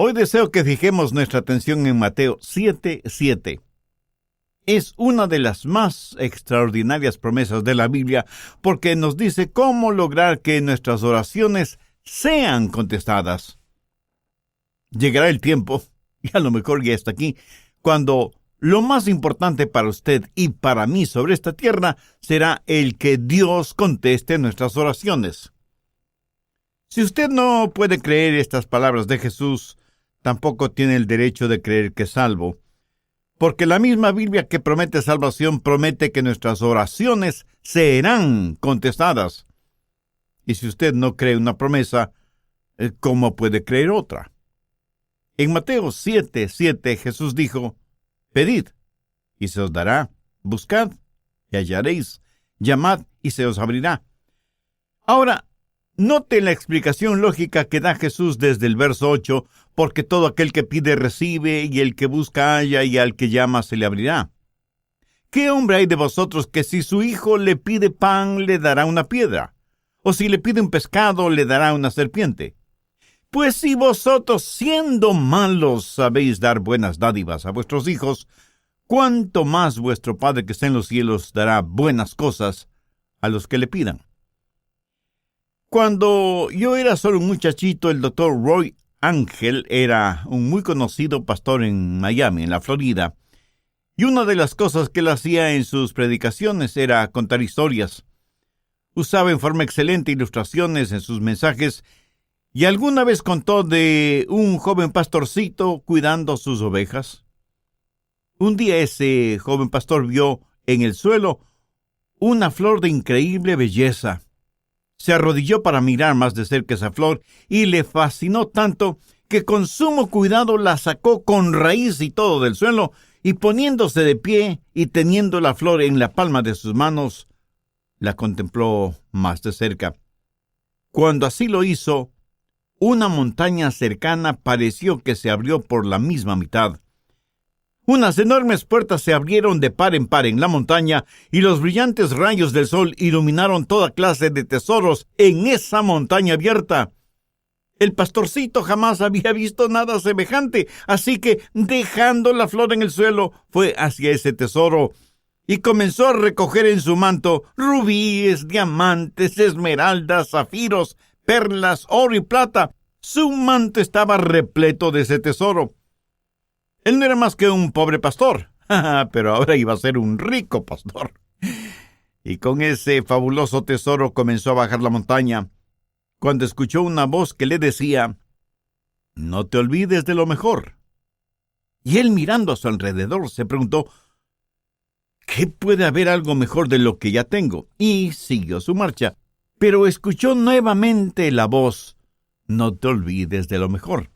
Hoy deseo que fijemos nuestra atención en Mateo 7:7. Es una de las más extraordinarias promesas de la Biblia porque nos dice cómo lograr que nuestras oraciones sean contestadas. Llegará el tiempo, y a lo mejor ya está aquí, cuando lo más importante para usted y para mí sobre esta tierra será el que Dios conteste nuestras oraciones. Si usted no puede creer estas palabras de Jesús, tampoco tiene el derecho de creer que es salvo, porque la misma Biblia que promete salvación promete que nuestras oraciones serán contestadas. Y si usted no cree una promesa, ¿cómo puede creer otra? En Mateo 7:7 Jesús dijo: Pedid, y se os dará; buscad, y hallaréis; llamad, y se os abrirá. Ahora, note la explicación lógica que da Jesús desde el verso 8, porque todo aquel que pide recibe, y el que busca halla, y al que llama se le abrirá. ¿Qué hombre hay de vosotros que si su hijo le pide pan, le dará una piedra? ¿O si le pide un pescado, le dará una serpiente? Pues si vosotros, siendo malos, sabéis dar buenas dádivas a vuestros hijos, ¿cuánto más vuestro Padre que está en los cielos dará buenas cosas a los que le pidan? Cuando yo era solo un muchachito, el doctor Roy Ángel era un muy conocido pastor en Miami, en la Florida, y una de las cosas que él hacía en sus predicaciones era contar historias. Usaba en forma excelente ilustraciones en sus mensajes, y alguna vez contó de un joven pastorcito cuidando sus ovejas. Un día ese joven pastor vio en el suelo una flor de increíble belleza. Se arrodilló para mirar más de cerca esa flor y le fascinó tanto que con sumo cuidado la sacó con raíz y todo del suelo, y poniéndose de pie y teniendo la flor en la palma de sus manos, la contempló más de cerca. Cuando así lo hizo, una montaña cercana pareció que se abrió por la misma mitad. Unas enormes puertas se abrieron de par en par en la montaña, y los brillantes rayos del sol iluminaron toda clase de tesoros en esa montaña abierta. El pastorcito jamás había visto nada semejante, así que, dejando la flor en el suelo, fue hacia ese tesoro y comenzó a recoger en su manto rubíes, diamantes, esmeraldas, zafiros, perlas, oro y plata. Su manto estaba repleto de ese tesoro. Él no era más que un pobre pastor, pero ahora iba a ser un rico pastor. Y con ese fabuloso tesoro comenzó a bajar la montaña, cuando escuchó una voz que le decía: no te olvides de lo mejor. Y él, mirando a su alrededor, se preguntó: ¿qué puede haber algo mejor de lo que ya tengo? Y siguió su marcha, pero escuchó nuevamente la voz: no te olvides de lo mejor.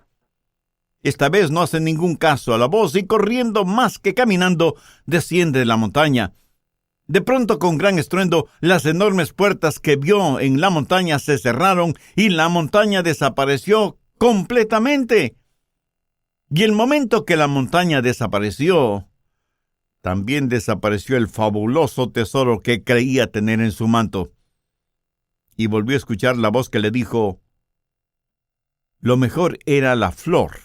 Esta vez no hace ningún caso a la voz y, corriendo más que caminando, desciende de la montaña. De pronto, con gran estruendo, las enormes puertas que vio en la montaña se cerraron y la montaña desapareció completamente. Y el momento que la montaña desapareció, también desapareció el fabuloso tesoro que creía tener en su manto. Y volvió a escuchar la voz que le dijo: lo mejor era la flor,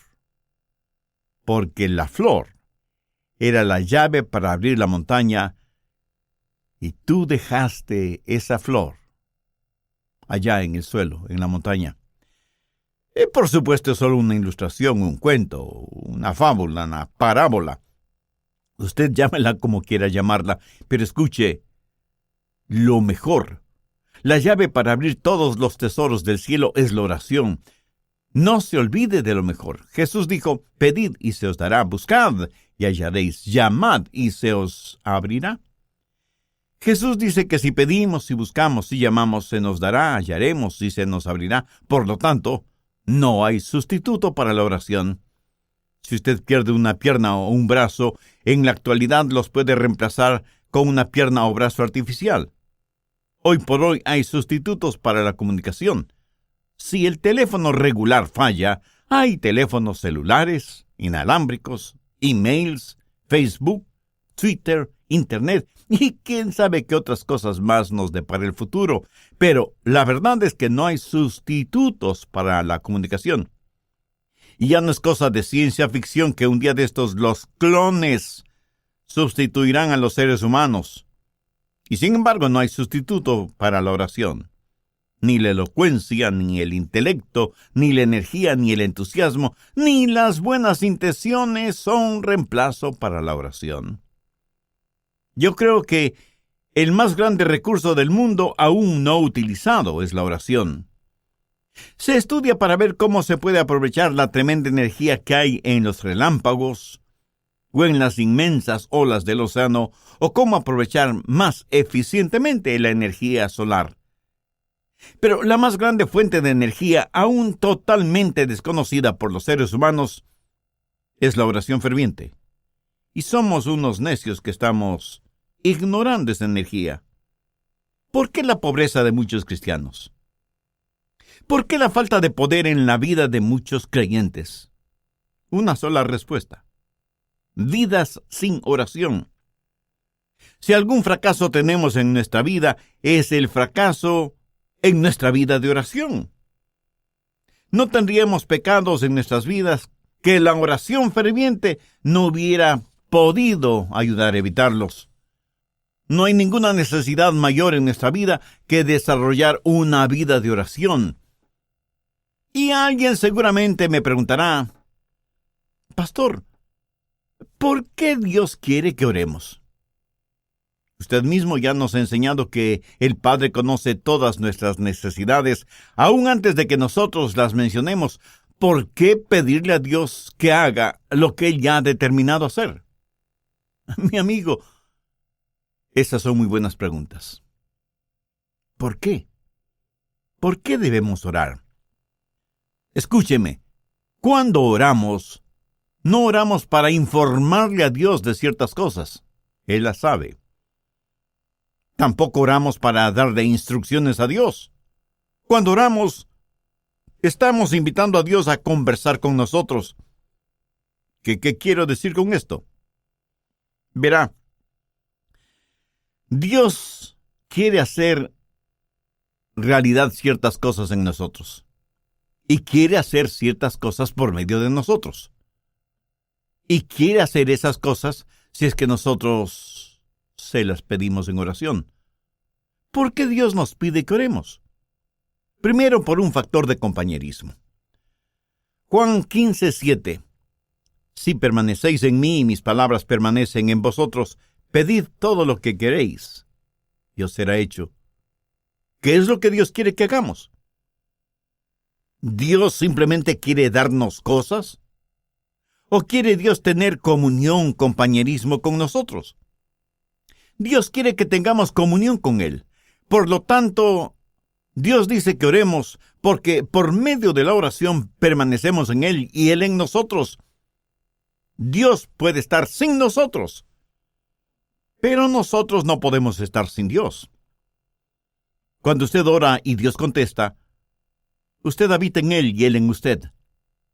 porque la flor era la llave para abrir la montaña, y tú dejaste esa flor allá en el suelo, en la montaña. Por supuesto, es solo una ilustración, un cuento, una fábula, una parábola. Usted llámela como quiera llamarla, pero escuche, lo mejor, la llave para abrir todos los tesoros del cielo es la oración. No se olvide de lo mejor. Jesús dijo: pedid y se os dará; buscad y hallaréis; llamad y se os abrirá. Jesús dice que si pedimos, si buscamos, si llamamos, se nos dará, hallaremos y se nos abrirá. Por lo tanto, no hay sustituto para la oración. Si usted pierde una pierna o un brazo, en la actualidad los puede reemplazar con una pierna o brazo artificial. Hoy por hoy hay sustitutos para la comunicación. Si el teléfono regular falla, hay teléfonos celulares, inalámbricos, emails, Facebook, Twitter, Internet y quién sabe qué otras cosas más nos depara el futuro. Pero la verdad es que no hay sustitutos para la comunicación. Y ya no es cosa de ciencia ficción que un día de estos los clones sustituirán a los seres humanos. Y sin embargo no hay sustituto para la oración. Ni la elocuencia, ni el intelecto, ni la energía, ni el entusiasmo, ni las buenas intenciones son reemplazo para la oración. Yo creo que el más grande recurso del mundo aún no utilizado es la oración. Se estudia para ver cómo se puede aprovechar la tremenda energía que hay en los relámpagos o en las inmensas olas del océano, o cómo aprovechar más eficientemente la energía solar. Pero la más grande fuente de energía, aún totalmente desconocida por los seres humanos, es la oración ferviente. Y somos unos necios que estamos ignorando esa energía. ¿Por qué la pobreza de muchos cristianos? ¿Por qué la falta de poder en la vida de muchos creyentes? Una sola respuesta: vidas sin oración. Si algún fracaso tenemos en nuestra vida, es el fracaso en nuestra vida de oración. No tendríamos pecados en nuestras vidas que la oración ferviente no hubiera podido ayudar a evitarlos. No hay ninguna necesidad mayor en nuestra vida que desarrollar una vida de oración. Y alguien seguramente me preguntará: Pastor, ¿por qué Dios quiere que oremos? Usted mismo ya nos ha enseñado que el Padre conoce todas nuestras necesidades, aún antes de que nosotros las mencionemos. ¿Por qué pedirle a Dios que haga lo que Él ya ha determinado hacer? Mi amigo, esas son muy buenas preguntas. ¿Por qué? ¿Por qué debemos orar? Escúcheme, cuando oramos, no oramos para informarle a Dios de ciertas cosas. Él las sabe. Tampoco oramos para darle instrucciones a Dios. Cuando oramos, estamos invitando a Dios a conversar con nosotros. ¿Qué quiero decir con esto? Verá, Dios quiere hacer realidad ciertas cosas en nosotros. Y quiere hacer ciertas cosas por medio de nosotros. Y quiere hacer esas cosas si es que nosotros se las pedimos en oración. ¿Por qué Dios nos pide que oremos? Primero, por un factor de compañerismo. Juan 15:7. Si permanecéis en mí y mis palabras permanecen en vosotros, pedid todo lo que queréis y os será hecho. ¿Qué es lo que Dios quiere que hagamos? ¿Dios simplemente quiere darnos cosas? ¿O quiere Dios tener comunión, compañerismo con nosotros? Dios quiere que tengamos comunión con Él. Por lo tanto, Dios dice que oremos porque por medio de la oración permanecemos en Él y Él en nosotros. Dios puede estar sin nosotros, pero nosotros no podemos estar sin Dios. Cuando usted ora y Dios contesta, usted habita en Él y Él en usted.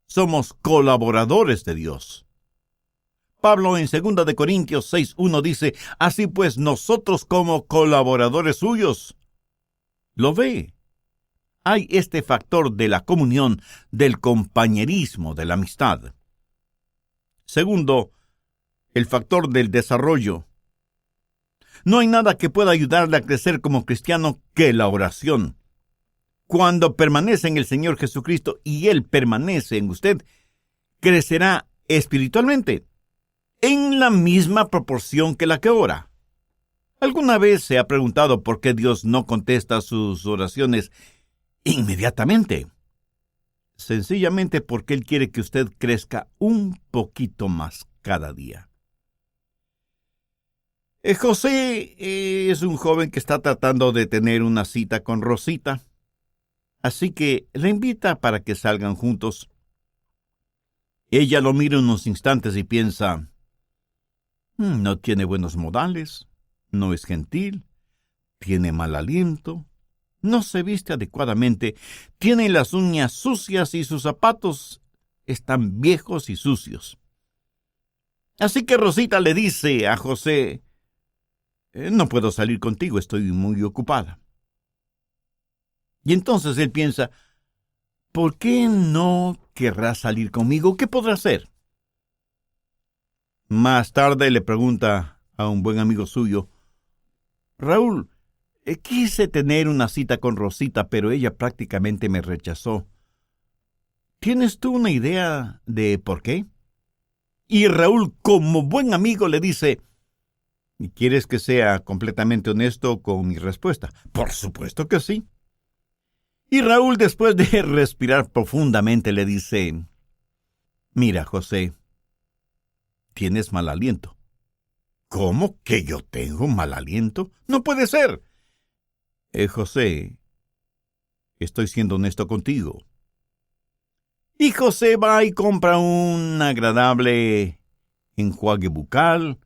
Somos colaboradores de Dios. Pablo en 2 Corintios 6:1 dice: así pues nosotros como colaboradores suyos. ¿Lo ve? Hay este factor de la comunión, del compañerismo, de la amistad. Segundo, el factor del desarrollo. No hay nada que pueda ayudarle a crecer como cristiano que la oración. Cuando permanece en el Señor Jesucristo y Él permanece en usted, crecerá espiritualmente en la misma proporción que la que ora. ¿Alguna vez se ha preguntado por qué Dios no contesta sus oraciones inmediatamente? Sencillamente porque Él quiere que usted crezca un poquito más cada día. José es un joven que está tratando de tener una cita con Rosita, así que le invita para que salgan juntos. Ella lo mira unos instantes y piensa: no tiene buenos modales, no es gentil, tiene mal aliento, no se viste adecuadamente, tiene las uñas sucias y sus zapatos están viejos y sucios. Así que Rosita le dice a José: no puedo salir contigo, estoy muy ocupada. Y entonces él piensa: ¿por qué no querrá salir conmigo. ¿Qué podrá hacer? Más tarde le pregunta a un buen amigo suyo: Raúl, quise tener una cita con Rosita, pero ella prácticamente me rechazó. ¿Tienes tú una idea de por qué? Y Raúl, como buen amigo, le dice: ¿quieres que sea completamente honesto con mi respuesta? Por supuesto que sí. Y Raúl, después de respirar profundamente, le dice: mira, José, tienes mal aliento. ¿Cómo que yo tengo mal aliento? No puede ser. José, estoy siendo honesto contigo. Y José va y compra un agradable enjuague bucal,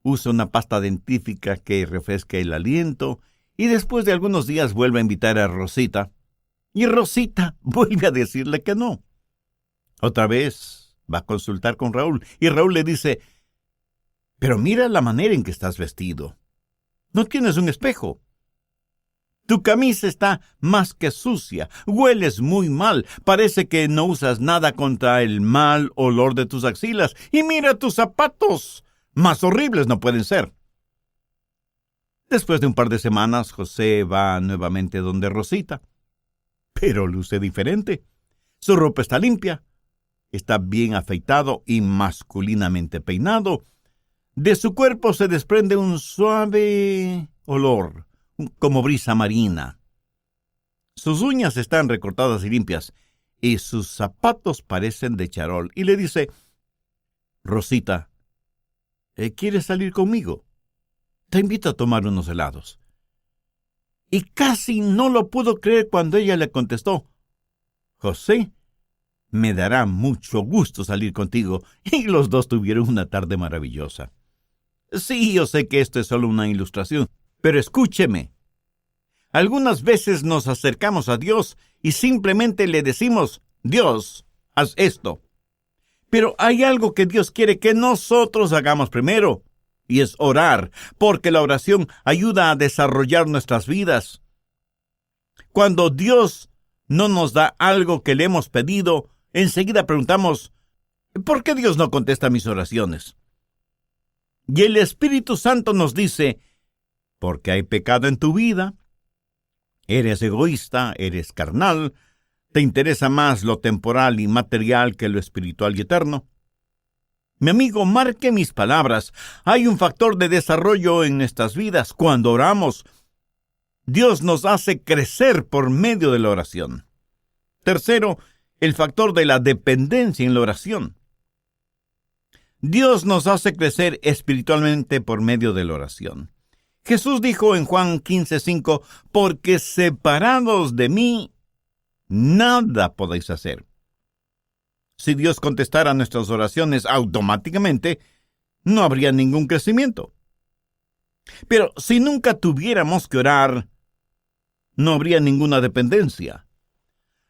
usa una pasta dentífrica que refresca el aliento, y después de algunos días vuelve a invitar a Rosita, y Rosita vuelve a decirle que no. Otra vez va a consultar con Raúl, y Raúl le dice: pero mira la manera en que estás vestido. No tienes un espejo. Tu camisa está más que sucia, hueles muy mal, parece que no usas nada contra el mal olor de tus axilas, y mira tus zapatos, más horribles no pueden ser. Después de un par de semanas, José va nuevamente donde Rosita, pero luce diferente. Su ropa está limpia, está bien afeitado y masculinamente peinado. De su cuerpo se desprende un suave olor, como brisa marina. Sus uñas están recortadas y limpias, y sus zapatos parecen de charol. Y le dice: Rosita, ¿quieres salir conmigo? Te invito a tomar unos helados. Y casi no lo pudo creer cuando ella le contestó: José, me dará mucho gusto salir contigo. Y los dos tuvieron una tarde maravillosa. Sí, yo sé que esto es solo una ilustración, pero escúcheme. Algunas veces nos acercamos a Dios y simplemente le decimos: Dios, haz esto. Pero hay algo que Dios quiere que nosotros hagamos primero, y es orar, porque la oración ayuda a desarrollar nuestras vidas. Cuando Dios no nos da algo que le hemos pedido, enseguida preguntamos: ¿por qué Dios no contesta mis oraciones? Y el Espíritu Santo nos dice: porque hay pecado en tu vida, eres egoísta, eres carnal, te interesa más lo temporal y material que lo espiritual y eterno. Mi amigo, marque mis palabras. Hay un factor de desarrollo en nuestras vidas. Cuando oramos, Dios nos hace crecer por medio de la oración. Tercero, el factor de la dependencia en la oración. Dios nos hace crecer espiritualmente por medio de la oración. Jesús dijo en Juan 15:5, porque separados de mí, nada podéis hacer. Si Dios contestara nuestras oraciones automáticamente, no habría ningún crecimiento. Pero si nunca tuviéramos que orar, no habría ninguna dependencia.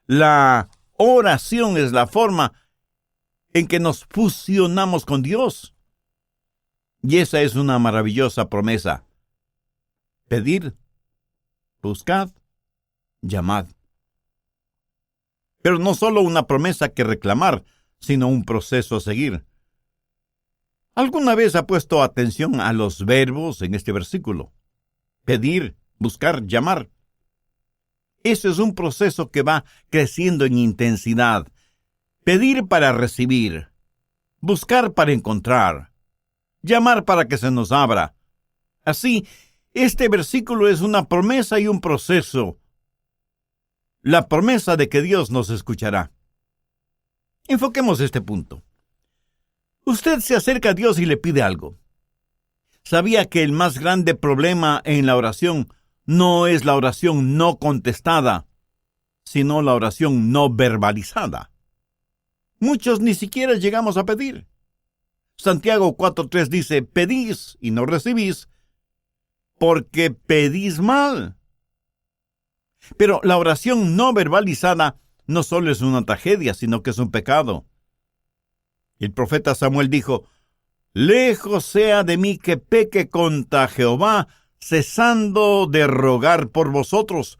La oración es la forma en que nos fusionamos con Dios. Y esa es una maravillosa promesa. Pedid, buscad, llamad. Pero no solo una promesa que reclamar, sino un proceso a seguir. ¿Alguna vez ha puesto atención a los verbos en este versículo? Pedir, buscar, llamar. Eso es un proceso que va creciendo en intensidad. Pedir para recibir, buscar para encontrar, llamar para que se nos abra. Así, este versículo es una promesa y un proceso. La promesa de que Dios nos escuchará. Enfoquemos este punto. Usted se acerca a Dios y le pide algo. ¿Sabía que el más grande problema en la oración no es la oración no contestada, sino la oración no verbalizada? Muchos ni siquiera llegamos a pedir. Santiago 4:3 dice: pedís y no recibís, porque pedís mal. Pero la oración no verbalizada no solo es una tragedia, sino que es un pecado. El profeta Samuel dijo: lejos sea de mí que peque contra Jehová, cesando de rogar por vosotros.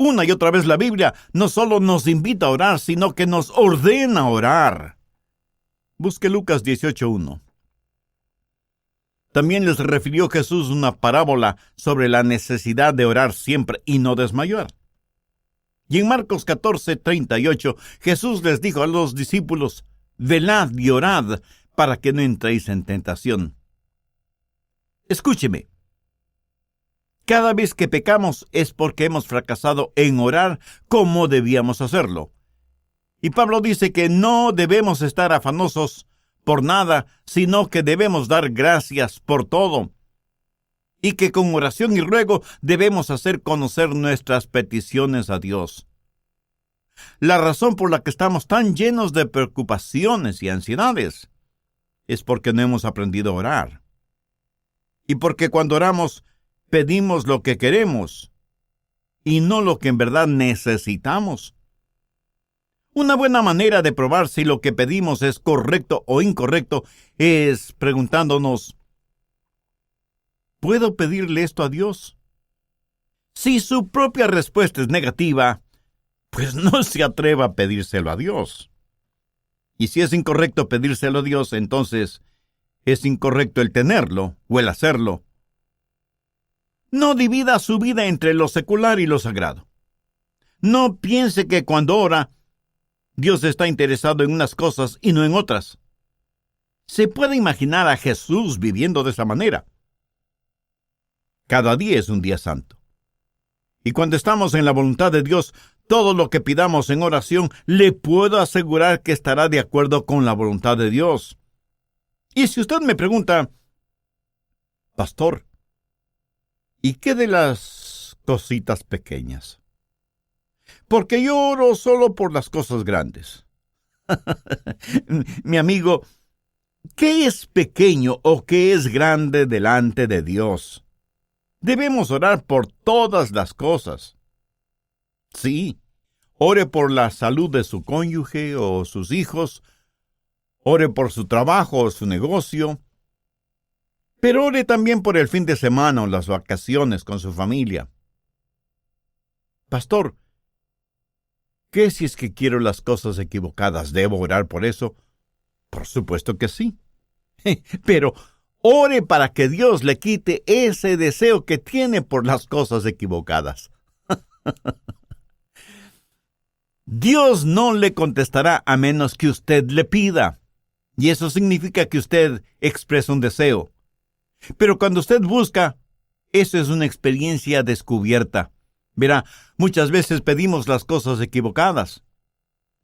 Una y otra vez la Biblia no solo nos invita a orar, sino que nos ordena orar. Busque Lucas 18:1. También les refirió Jesús una parábola sobre la necesidad de orar siempre y no desmayar. Y en Marcos 14:38, Jesús les dijo a los discípulos: velad y orad para que no entréis en tentación. Escúcheme. Cada vez que pecamos es porque hemos fracasado en orar como debíamos hacerlo. Y Pablo dice que no debemos estar afanosos por nada, sino que debemos dar gracias por todo. Y que con oración y ruego debemos hacer conocer nuestras peticiones a Dios. La razón por la que estamos tan llenos de preocupaciones y ansiedades es porque no hemos aprendido a orar. Y porque cuando oramos, pedimos lo que queremos y no lo que en verdad necesitamos. Una buena manera de probar si lo que pedimos es correcto o incorrecto es preguntándonos: ¿puedo pedirle esto a Dios? Si su propia respuesta es negativa, pues no se atreva a pedírselo a Dios. Y si es incorrecto pedírselo a Dios, entonces es incorrecto el tenerlo o el hacerlo. No divida su vida entre lo secular y lo sagrado. No piense que cuando ora, Dios está interesado en unas cosas y no en otras. Se puede imaginar a Jesús viviendo de esa manera. Cada día es un día santo. Y cuando estamos en la voluntad de Dios, todo lo que pidamos en oración, le puedo asegurar que estará de acuerdo con la voluntad de Dios. Y si usted me pregunta: pastor, ¿y qué de las cositas pequeñas? Porque yo oro solo por las cosas grandes. Mi amigo, ¿qué es pequeño o qué es grande delante de Dios? Debemos orar por todas las cosas. Sí, ore por la salud de su cónyuge o sus hijos, ore por su trabajo o su negocio, pero ore también por el fin de semana o las vacaciones con su familia. Pastor, ¿qué si es que quiero las cosas equivocadas? ¿Debo orar por eso? Por supuesto que sí. Pero ore para que Dios le quite ese deseo que tiene por las cosas equivocadas. Dios no le contestará a menos que usted le pida. Y eso significa que usted expresa un deseo. Pero cuando usted busca, eso es una experiencia descubierta. Verá, muchas veces pedimos las cosas equivocadas.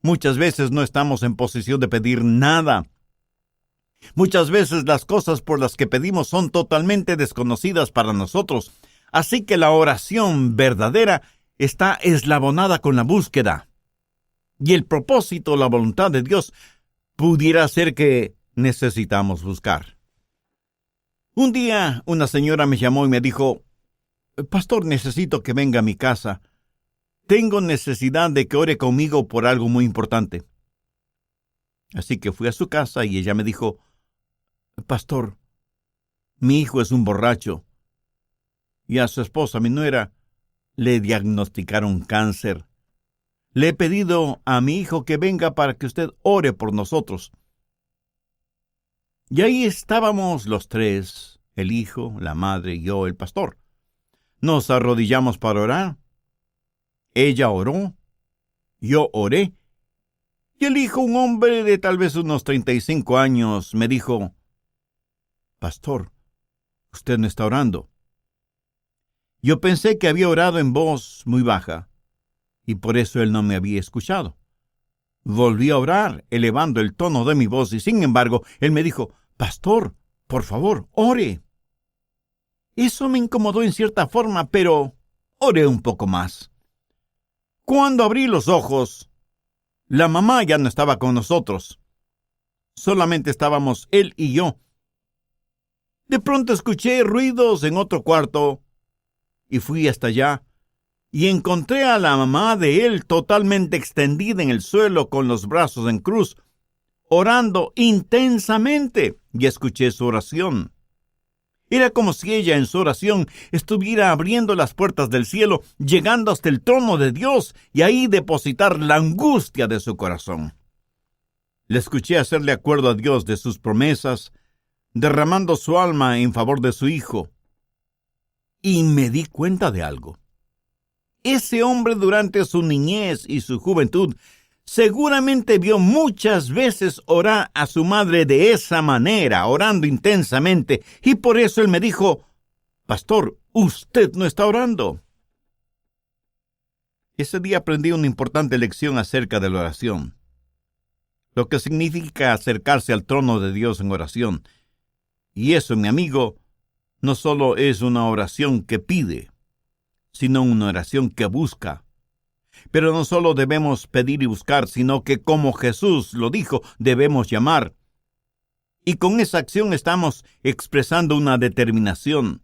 Muchas veces no estamos en posición de pedir nada. Muchas veces las cosas por las que pedimos son totalmente desconocidas para nosotros. Así que la oración verdadera está eslabonada con la búsqueda. Y el propósito, la voluntad de Dios, pudiera ser que necesitamos buscar. Un día, una señora me llamó y me dijo: pastor, necesito que venga a mi casa. Tengo necesidad de que ore conmigo por algo muy importante. Así que fui a su casa y ella me dijo: pastor, mi hijo es un borracho. Y a su esposa, mi nuera, le diagnosticaron cáncer. Le he pedido a mi hijo que venga para que usted ore por nosotros. Y ahí estábamos los tres, el hijo, la madre y yo, el pastor. Nos arrodillamos para orar. Ella oró, yo oré, y el hijo, un hombre de tal vez unos 35 años, me dijo: pastor, usted no está orando. Yo pensé que había orado en voz muy baja, y por eso él no me había escuchado. Volví a orar, elevando el tono de mi voz, y sin embargo, él me dijo: pastor, por favor, ore. Eso me incomodó en cierta forma, pero oré un poco más. Cuando abrí los ojos, la mamá ya no estaba con nosotros. Solamente estábamos él y yo. De pronto escuché ruidos en otro cuarto y fui hasta allá y encontré a la mamá de él totalmente extendida en el suelo con los brazos en cruz, orando intensamente, y escuché su oración. Era como si ella en su oración estuviera abriendo las puertas del cielo, llegando hasta el trono de Dios y ahí depositar la angustia de su corazón. Le escuché hacerle acuerdo a Dios de sus promesas, derramando su alma en favor de su hijo. Y me di cuenta de algo. Ese hombre durante su niñez y su juventud seguramente vio muchas veces orar a su madre de esa manera, orando intensamente, y por eso él me dijo: «Pastor, usted no está orando». Ese día aprendí una importante lección acerca de la oración, lo que significa acercarse al trono de Dios en oración. Y eso, mi amigo, no solo es una oración que pide, sino una oración que busca. Pero no solo debemos pedir y buscar, sino que, como Jesús lo dijo, debemos llamar. Y con esa acción estamos expresando una determinación.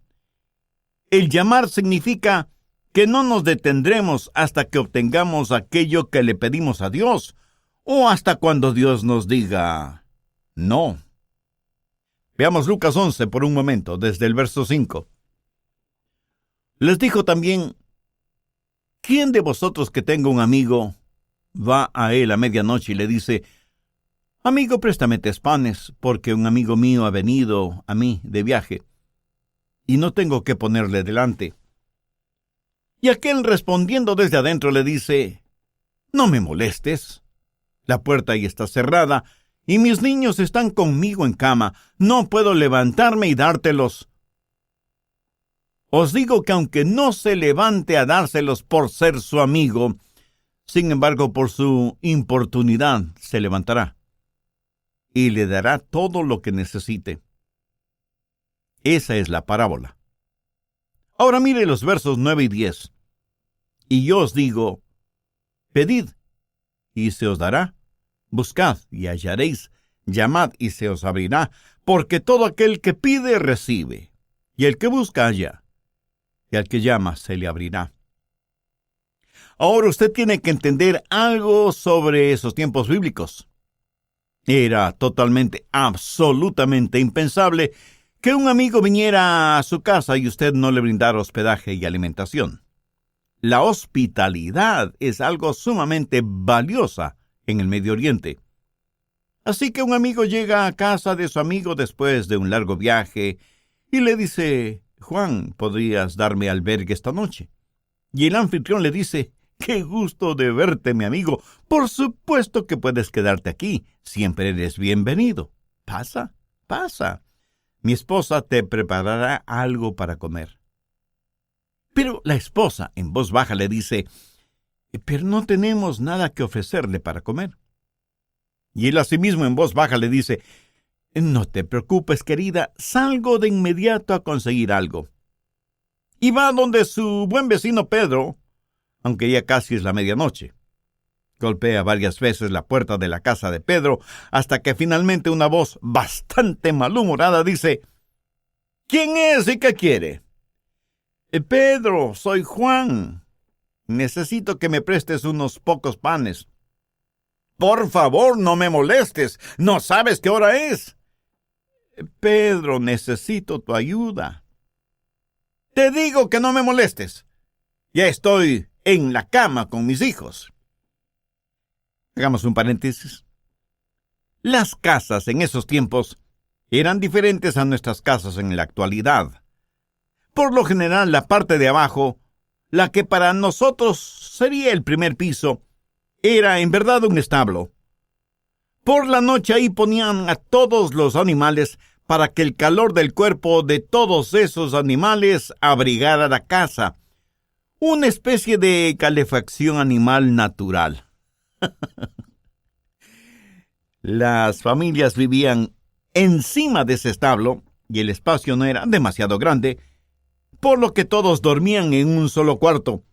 El llamar significa que no nos detendremos hasta que obtengamos aquello que le pedimos a Dios, o hasta cuando Dios nos diga no. Veamos Lucas 11 por un momento, desde el verso 5. Les dijo también: ¿quién de vosotros que tenga un amigo va a él a medianoche y le dice: «Amigo, préstame 3 panes, porque un amigo mío ha venido a mí de viaje, y no tengo que ponerle delante»? Y aquel respondiendo desde adentro le dice: «No me molestes. La puerta ya está cerrada, y mis niños están conmigo en cama. No puedo levantarme y dártelos. Os digo que aunque no se levante a dárselos por ser su amigo, sin embargo, por su importunidad se levantará y le dará todo lo que necesite». Esa es la parábola. Ahora mire los versos 9 y 10. «Y yo os digo, pedid, y se os dará. Buscad, y hallaréis. Llamad, y se os abrirá. Porque todo aquel que pide, recibe. Y el que busca, halla. Y al que llama, se le abrirá». Ahora usted tiene que entender algo sobre esos tiempos bíblicos. Era totalmente, absolutamente impensable que un amigo viniera a su casa y usted no le brindara hospedaje y alimentación. La hospitalidad es algo sumamente valiosa en el Medio Oriente. Así que un amigo llega a casa de su amigo después de un largo viaje y le dice: «Juan, ¿podrías darme albergue esta noche?». Y el anfitrión le dice: «Qué gusto de verte, mi amigo. Por supuesto que puedes quedarte aquí. Siempre eres bienvenido. Pasa, pasa. Mi esposa te preparará algo para comer». Pero la esposa, en voz baja, le dice: «Pero no tenemos nada que ofrecerle para comer». Y él asimismo en voz baja le dice: «No te preocupes, querida, salgo de inmediato a conseguir algo». Y va donde su buen vecino Pedro, aunque ya casi es la medianoche. Golpea varias veces la puerta de la casa de Pedro, hasta que finalmente una voz bastante malhumorada dice: «¿Quién es y qué quiere?». «Pedro, soy Juan. Necesito que me prestes unos pocos panes». «Por favor, no me molestes. ¿No sabes qué hora es?». «Pedro, necesito tu ayuda». «Te digo que no me molestes. Ya estoy en la cama con mis hijos». Hagamos un paréntesis. Las casas en esos tiempos eran diferentes a nuestras casas en la actualidad. Por lo general, la parte de abajo, la que para nosotros sería el primer piso, era en verdad un establo. Por la noche ahí ponían a todos los animales para que el calor del cuerpo de todos esos animales abrigara la casa. Una especie de calefacción animal natural. Las familias vivían encima de ese establo y el espacio no era demasiado grande, por lo que todos dormían en un solo cuarto.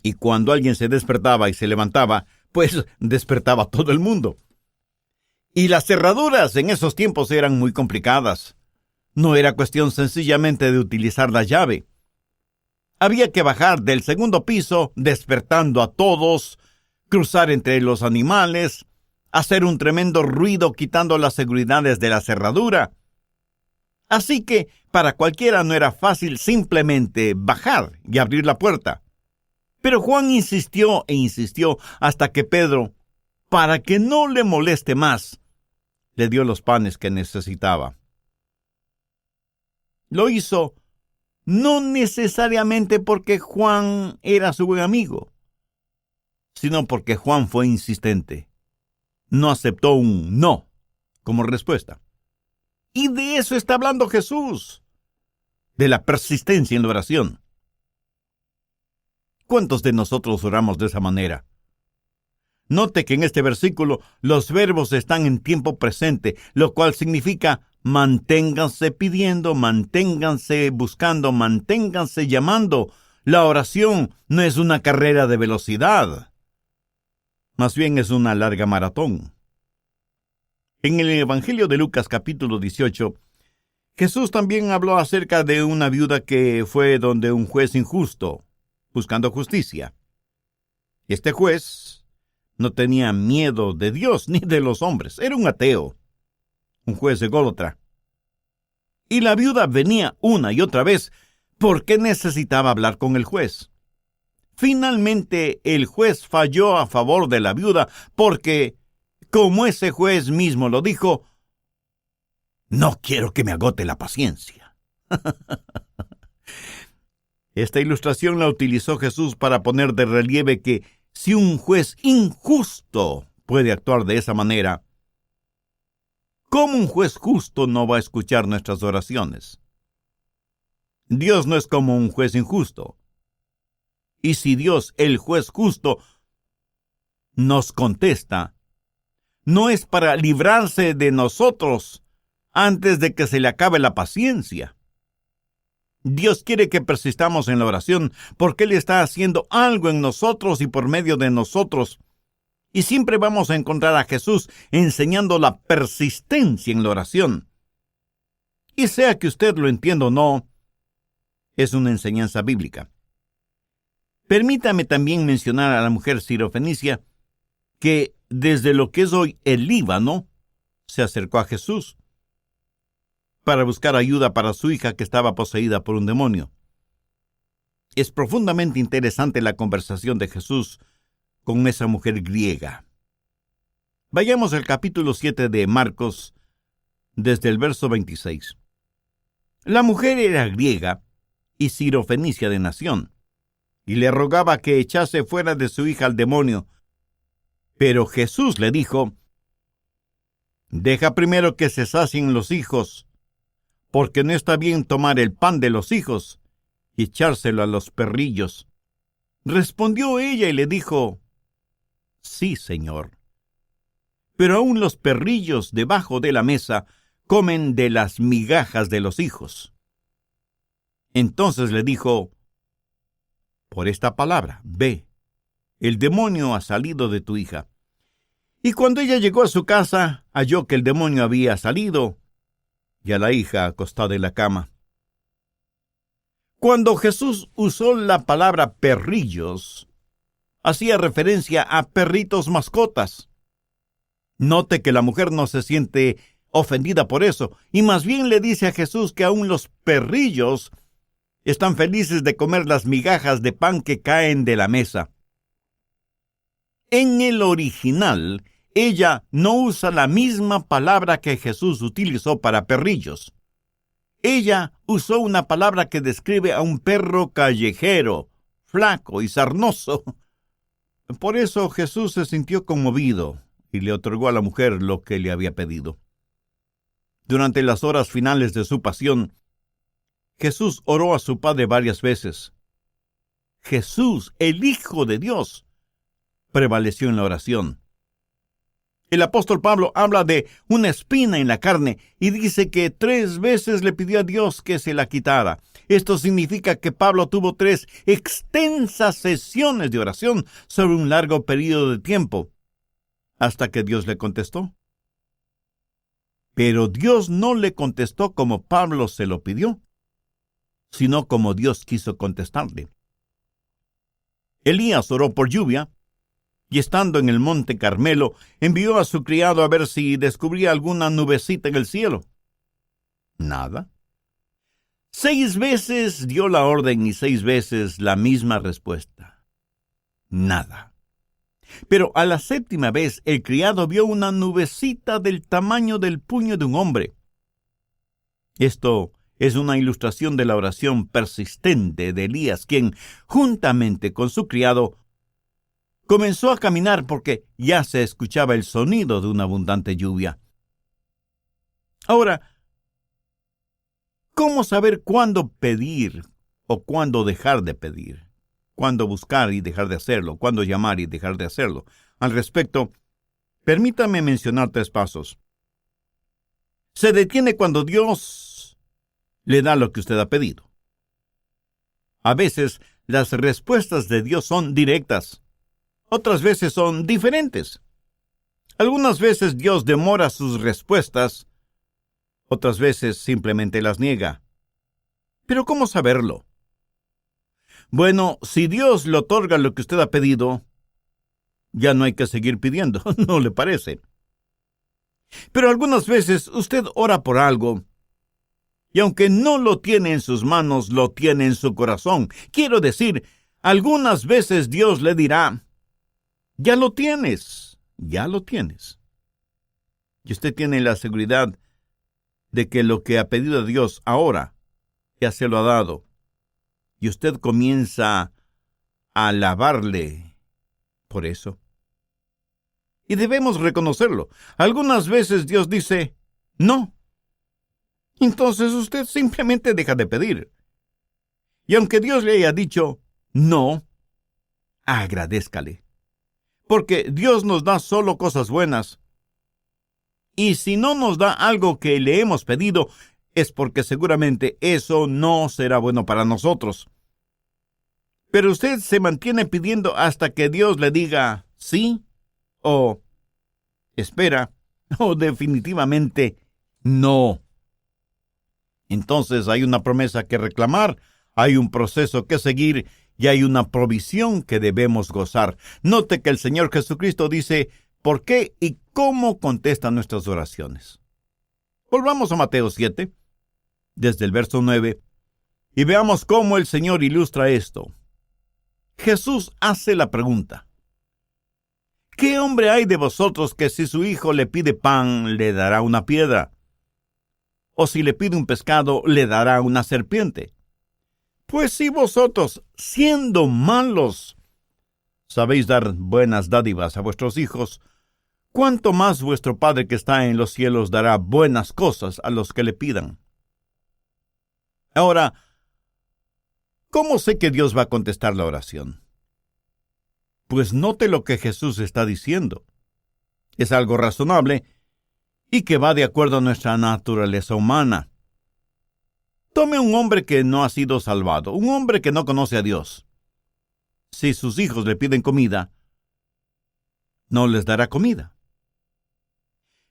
Y cuando alguien se despertaba y se levantaba, pues despertaba todo el mundo. Y las cerraduras en esos tiempos eran muy complicadas. No era cuestión sencillamente de utilizar la llave. Había que bajar del segundo piso, despertando a todos, cruzar entre los animales, hacer un tremendo ruido quitando las seguridades de la cerradura. Así que para cualquiera no era fácil simplemente bajar y abrir la puerta. Pero Juan insistió e insistió hasta que Pedro, para que no le moleste más, le dio los panes que necesitaba. Lo hizo no necesariamente porque Juan era su buen amigo, sino porque Juan fue insistente. No aceptó un no como respuesta. Y de eso está hablando Jesús, de la persistencia en la oración. ¿Cuántos de nosotros oramos de esa manera? Note que en este versículo los verbos están en tiempo presente, lo cual significa manténganse pidiendo, manténganse buscando, manténganse llamando. La oración no es una carrera de velocidad, más bien es una larga maratón. En el Evangelio de Lucas capítulo 18, Jesús también habló acerca de una viuda que fue donde un juez injusto, buscando justicia. Este juez no tenía miedo de Dios ni de los hombres, era un ateo, un juez ególatra. Y la viuda venía una y otra vez porque necesitaba hablar con el juez. Finalmente el juez falló a favor de la viuda porque, como ese juez mismo lo dijo, no quiero que me agote la paciencia. Esta ilustración la utilizó Jesús para poner de relieve que si un juez injusto puede actuar de esa manera, ¿cómo un juez justo no va a escuchar nuestras oraciones? Dios no es como un juez injusto. Y si Dios, el juez justo, nos contesta, no es para librarse de nosotros antes de que se le acabe la paciencia. Dios quiere que persistamos en la oración porque Él está haciendo algo en nosotros y por medio de nosotros. Y siempre vamos a encontrar a Jesús enseñando la persistencia en la oración. Y sea que usted lo entienda o no, es una enseñanza bíblica. Permítame también mencionar a la mujer sirofenicia que desde lo que es hoy el Líbano se acercó a Jesús para buscar ayuda para su hija que estaba poseída por un demonio. Es profundamente interesante la conversación de Jesús con esa mujer griega. Vayamos al capítulo 7 de Marcos, desde el verso 26. La mujer era griega y sirofenicia de nación, y le rogaba que echase fuera de su hija al demonio. Pero Jesús le dijo, deja primero que se sacien los hijos, porque no está bien tomar el pan de los hijos y echárselo a los perrillos. Respondió ella y le dijo, sí, Señor. Pero aún los perrillos debajo de la mesa comen de las migajas de los hijos. Entonces le dijo, por esta palabra, ve, el demonio ha salido de tu hija. Y cuando ella llegó a su casa, halló que el demonio había salido, y a la hija acostada en la cama. Cuando Jesús usó la palabra perrillos, hacía referencia a perritos mascotas. Note que la mujer no se siente ofendida por eso, y más bien le dice a Jesús que aún los perrillos están felices de comer las migajas de pan que caen de la mesa. En el original, ella no usa la misma palabra que Jesús utilizó para perrillos. Ella usó una palabra que describe a un perro callejero, flaco y sarnoso. Por eso Jesús se sintió conmovido y le otorgó a la mujer lo que le había pedido. Durante las horas finales de su pasión, Jesús oró a su Padre varias veces. Jesús, el Hijo de Dios, prevaleció en la oración. El apóstol Pablo habla de una espina en la carne y dice que 3 veces le pidió a Dios que se la quitara. Esto significa que Pablo tuvo 3 extensas sesiones de oración sobre un largo periodo de tiempo, hasta que Dios le contestó. Pero Dios no le contestó como Pablo se lo pidió, sino como Dios quiso contestarle. Elías oró por lluvia, y estando en el monte Carmelo, envió a su criado a ver si descubría alguna nubecita en el cielo. Nada. 6 veces dio la orden y 6 veces la misma respuesta. Nada. Pero a la 7ª vez el criado vio una nubecita del tamaño del puño de un hombre. Esto es una ilustración de la oración persistente de Elías, quien, juntamente con su criado, comenzó a caminar porque ya se escuchaba el sonido de una abundante lluvia. Ahora, ¿cómo saber cuándo pedir o cuándo dejar de pedir? ¿Cuándo buscar y dejar de hacerlo? ¿Cuándo llamar y dejar de hacerlo? Al respecto, permítame mencionar 3 pasos. Se detiene cuando Dios le da lo que usted ha pedido. A veces, las respuestas de Dios son directas. Otras veces son diferentes. Algunas veces Dios demora sus respuestas. Otras veces simplemente las niega. ¿Pero cómo saberlo? Bueno, si Dios le otorga lo que usted ha pedido, ya no hay que seguir pidiendo, ¿no le parece? Pero algunas veces usted ora por algo, y aunque no lo tiene en sus manos, lo tiene en su corazón. Quiero decir, algunas veces Dios le dirá, ya lo tienes, ya lo tienes. Y usted tiene la seguridad de que lo que ha pedido a Dios ahora ya se lo ha dado. Y usted comienza a alabarle por eso. Y debemos reconocerlo. Algunas veces Dios dice, no. Entonces usted simplemente deja de pedir. Y aunque Dios le haya dicho, no, agradézcale. Porque Dios nos da solo cosas buenas. Y si no nos da algo que le hemos pedido, es porque seguramente eso no será bueno para nosotros. Pero usted se mantiene pidiendo hasta que Dios le diga sí, o espera, o definitivamente no. Entonces hay una promesa que reclamar, hay un proceso que seguir y hay una provisión que debemos gozar. Note que el Señor Jesucristo dice por qué y cómo contesta nuestras oraciones. Volvamos a Mateo 7, desde el verso 9, y veamos cómo el Señor ilustra esto. Jesús hace la pregunta: ¿qué hombre hay de vosotros que si su hijo le pide pan, le dará una piedra? ¿O si le pide un pescado, le dará una serpiente? Pues si vosotros, siendo malos, sabéis dar buenas dádivas a vuestros hijos, ¿cuánto más vuestro Padre que está en los cielos dará buenas cosas a los que le pidan? Ahora, ¿cómo sé que Dios va a contestar la oración? Pues note lo que Jesús está diciendo. Es algo razonable y que va de acuerdo a nuestra naturaleza humana. Tome un hombre que no ha sido salvado, un hombre que no conoce a Dios. Si sus hijos le piden comida, no les dará comida.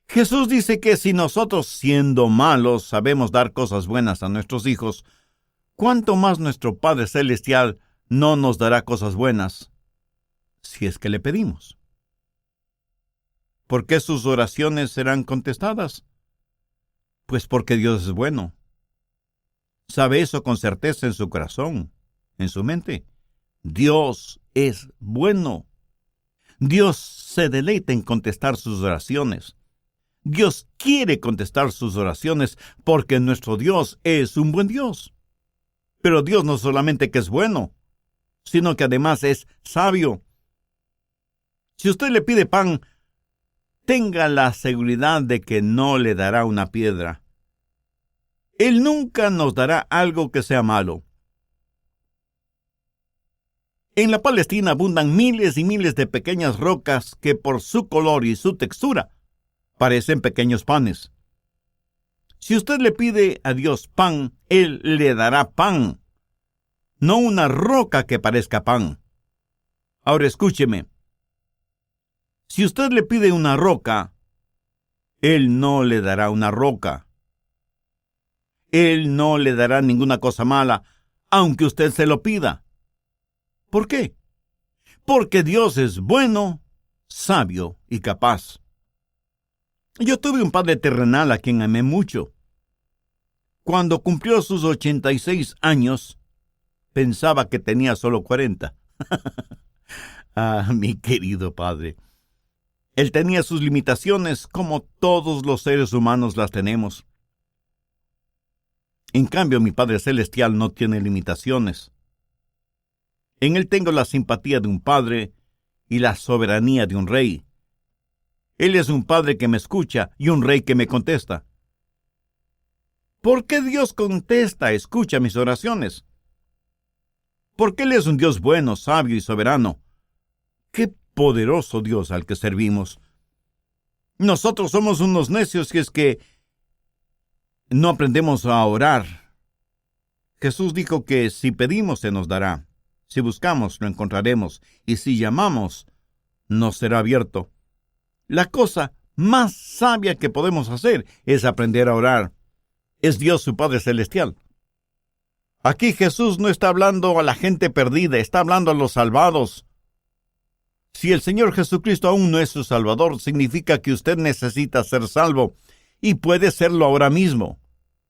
Jesús dice que si nosotros, siendo malos, sabemos dar cosas buenas a nuestros hijos, ¿cuánto más nuestro Padre Celestial no nos dará cosas buenas si es que le pedimos? ¿Por qué sus oraciones serán contestadas? Pues porque Dios es bueno. Sabe eso con certeza en su corazón, en su mente. Dios es bueno. Dios se deleita en contestar sus oraciones. Dios quiere contestar sus oraciones porque nuestro Dios es un buen Dios. Pero Dios no solamente que es bueno, sino que además es sabio. Si usted le pide pan, tenga la seguridad de que no le dará una piedra. Él nunca nos dará algo que sea malo. En la Palestina abundan miles y miles de pequeñas rocas que por su color y su textura parecen pequeños panes. Si usted le pide a Dios pan, Él le dará pan, no una roca que parezca pan. Ahora escúcheme. Si usted le pide una roca, Él no le dará una roca. Él no le dará ninguna cosa mala, aunque usted se lo pida. ¿Por qué? Porque Dios es bueno, sabio y capaz. Yo tuve un padre terrenal a quien amé mucho. Cuando cumplió sus 86 años, pensaba que tenía solo 40. Ah, mi querido padre. Él tenía sus limitaciones como todos los seres humanos las tenemos. En cambio, mi Padre Celestial no tiene limitaciones. En Él tengo la simpatía de un padre y la soberanía de un rey. Él es un padre que me escucha y un rey que me contesta. ¿Por qué Dios escucha mis oraciones? Porque Él es un Dios bueno, sabio y soberano. ¡Qué poderoso Dios al que servimos! Nosotros somos unos necios si es que no aprendemos a orar. Jesús dijo que si pedimos se nos dará, si buscamos lo encontraremos, y si llamamos nos será abierto. La cosa más sabia que podemos hacer es aprender a orar. Es Dios su Padre Celestial. Aquí Jesús no está hablando a la gente perdida, está hablando a los salvados. Si el Señor Jesucristo aún no es su Salvador, significa que usted necesita ser salvo, y puede serlo ahora mismo,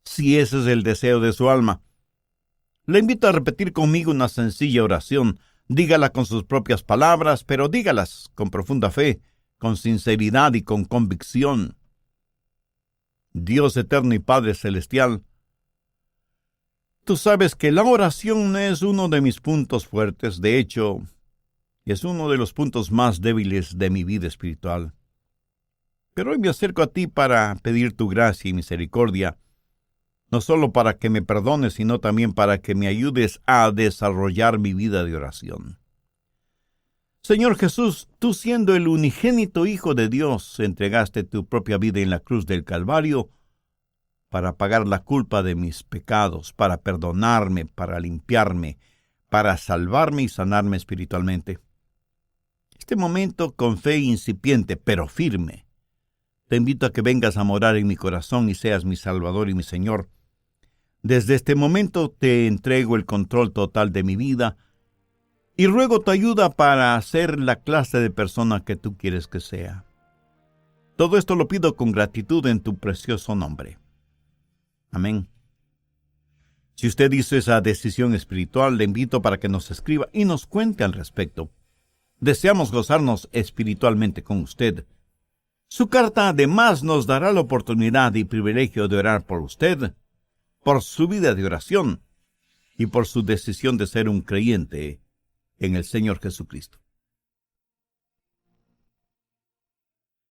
si ese es el deseo de su alma. Le invito a repetir conmigo una sencilla oración. Dígala con sus propias palabras, pero dígalas con profunda fe, con sinceridad y con convicción. Dios eterno y Padre Celestial, tú sabes que la oración no es uno de mis puntos fuertes, de hecho, es uno de los puntos más débiles de mi vida espiritual. Pero hoy me acerco a ti para pedir tu gracia y misericordia, no solo para que me perdones, sino también para que me ayudes a desarrollar mi vida de oración. Señor Jesús, tú siendo el unigénito Hijo de Dios, entregaste tu propia vida en la cruz del Calvario para pagar la culpa de mis pecados, para perdonarme, para limpiarme, para salvarme y sanarme espiritualmente. Este momento, con fe incipiente, pero firme, te invito a que vengas a morar en mi corazón y seas mi Salvador y mi Señor. Desde este momento te entrego el control total de mi vida y ruego tu ayuda para ser la clase de persona que tú quieres que sea. Todo esto lo pido con gratitud en tu precioso nombre. Amén. Si usted hizo esa decisión espiritual, le invito para que nos escriba y nos cuente al respecto. Deseamos gozarnos espiritualmente con usted. Su carta además nos dará la oportunidad y privilegio de orar por usted, por su vida de oración y por su decisión de ser un creyente en el Señor Jesucristo.